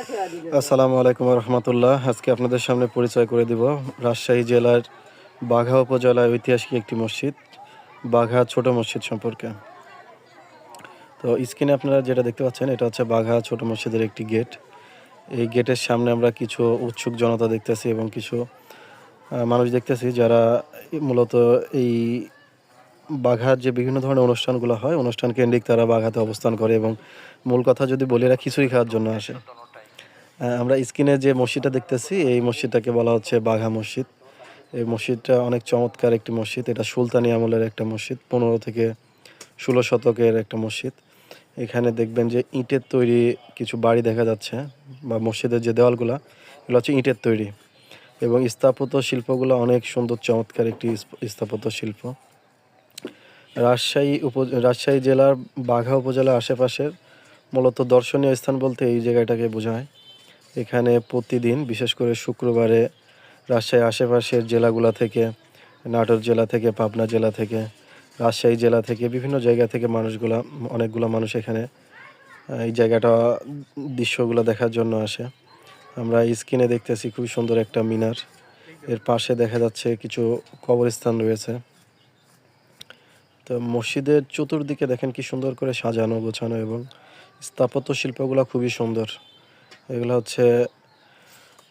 আসসালামু আলাইকুম রহমতুল্লাহ। আজকে আপনাদের সামনে পরিচয় করে দিব রাজশাহী জেলার বাঘা উপজেলার ঐতিহাসিক একটি মসজিদ, বাঘা ছোট মসজিদ সম্পর্কে। তো স্ক্রিনে আপনারা যেটা দেখতে পাচ্ছেন, এটা হচ্ছে বাঘা ছোট মসজিদের একটি গেট। এই গেটের সামনে আমরা কিছু উৎসুক জনতা দেখতেছি এবং কিছু মানুষ দেখতেছি যারা মূলত এই বাঘার যে বিভিন্ন ধরনের অনুষ্ঠানগুলো হয়, অনুষ্ঠান কেন্দ্রিক তারা বাঘাতে অবস্থান করে এবং মূল কথা যদি বলি, এরা খিচুড়ি খাওয়ার জন্য আসে। আমরা স্ক্রিনে যে মসজিদটা দেখতেছি, এই মসজিদটাকে বলা হচ্ছে বাঘা মসজিদ। এই মসজিদটা অনেক চমৎকার একটি মসজিদ। এটা সুলতানি আমলের একটা মসজিদ, 15 থেকে 16 শতকের একটা মসজিদ। এখানে দেখবেন যে ইটের তৈরি কিছু বাড়ি দেখা যাচ্ছে, বা মসজিদের যে দেওয়ালগুলা, এগুলো হচ্ছে ইটের তৈরি এবং স্থাপত্য শিল্পগুলো অনেক সুন্দর, চমৎকার একটি স্থাপত্য শিল্প। রাজশাহী জেলার বাঘা উপজেলার আশেপাশের মূলত দর্শনীয় স্থান বলতে এই জায়গাটাকে বোঝায়। এখানে প্রতিদিন, বিশেষ করে শুক্রবারে, রাজশাহী আশেপাশের জেলাগুলা থেকে, নাটোর জেলা থেকে, পাবনা জেলা থেকে, রাজশাহী জেলা থেকে, বিভিন্ন জায়গা থেকে অনেকগুলো মানুষ এখানে এই জায়গাটা, দৃশ্যগুলো দেখার জন্য আসে। আমরা স্ক্রিনে দেখতেছি খুবই সুন্দর একটা মিনার। এর পাশে দেখা যাচ্ছে কিছু কবরস্থান রয়েছে। তো মসজিদের চতুর্দিকে দেখেন কি সুন্দর করে সাজানো গোছানো, এবং স্থাপত্য শিল্পগুলো খুবই সুন্দর। এগুলো হচ্ছে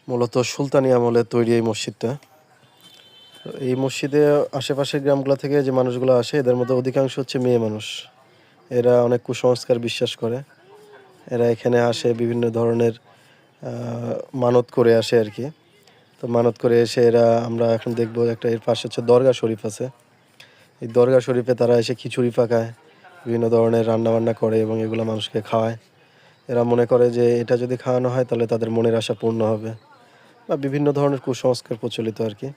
মূলত সুলতানি আমলে তৈরি এই মসজিদটা। এই মসজিদে আশেপাশের গ্রামগুলো থেকে যে মানুষগুলো আসে, এদের মধ্যে অধিকাংশ হচ্ছে মেয়ে মানুষ। এরা অনেক কুসংস্কার বিশ্বাস করে। এরা এখানে আসে বিভিন্ন ধরনের মানত করে আসে আর কি। তো মানত করে এসে আমরা এখন দেখবো একটা, এর পাশে হচ্ছে দরগা শরীফ আছে। এই দরগা শরীফে তারা এসে খিচুড়ি পাকায়, বিভিন্ন ধরনের রান্নাবান্না করে এবং এগুলো মানুষকে খাওয়ায়। এরা মনে করে যে এটা যদি খাওয়ানো হয় তাহলে তাদের মনের আশা পূর্ণ হবে, বা বিভিন্ন ধরনের কুসংস্কার প্রচলিত আর কি।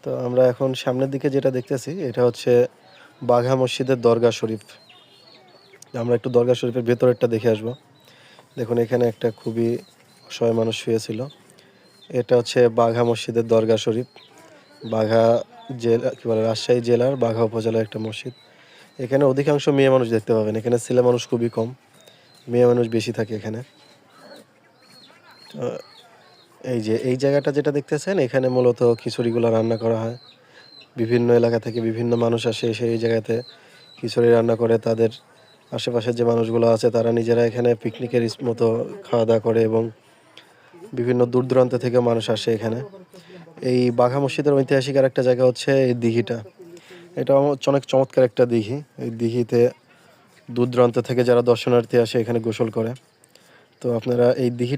তো আমরা এখন সামনের দিকে যেটা দেখতেছি, এটা হচ্ছে বাঘা মসজিদের দরগা শরীফ। আমরা একটু দরগা শরীফের ভেতরেরটা দেখে আসবো। দেখুন, এখানে একটা খুবই অসহায় মানুষ শুয়েছিল। এটা হচ্ছে বাঘা মসজিদের দরগা শরীফ। বাঘা জেলা, কী বলে, রাজশাহী জেলার বাঘা উপজেলার একটা মসজিদ। এখানে অধিকাংশ মেয়ে মানুষ দেখতে পাবেন। এখানে ছেলে মানুষ খুবই কম, মেয়ে মানুষ বেশি থাকে এখানে। তো এই যে এই জায়গাটা যেটা দেখতেছেন, এখানে মূলত খিচুড়িগুলো রান্না করা হয়। বিভিন্ন এলাকা থেকে বিভিন্ন মানুষ আসে, এসে এই জায়গাতে খিচুড়ি রান্না করে। তাদের আশেপাশের যে মানুষগুলো আছে তারা নিজেরা এখানে পিকনিকের মতো খাওয়া দাওয়া করে, এবং বিভিন্ন দূর দূরান্ত থেকে মানুষ আসে এখানে। এই বাঘা মসজিদের ঐতিহাসিক আর একটা জায়গা হচ্ছে এই দিঘিটা। এটা অনেক চমৎকার একটা দিঘি। এই দিঘিতে দূর দূরান্ত থেকে যারা দর্শনার্থী আসে এখানে গোসল করে। তো আপনারা এই দিঘি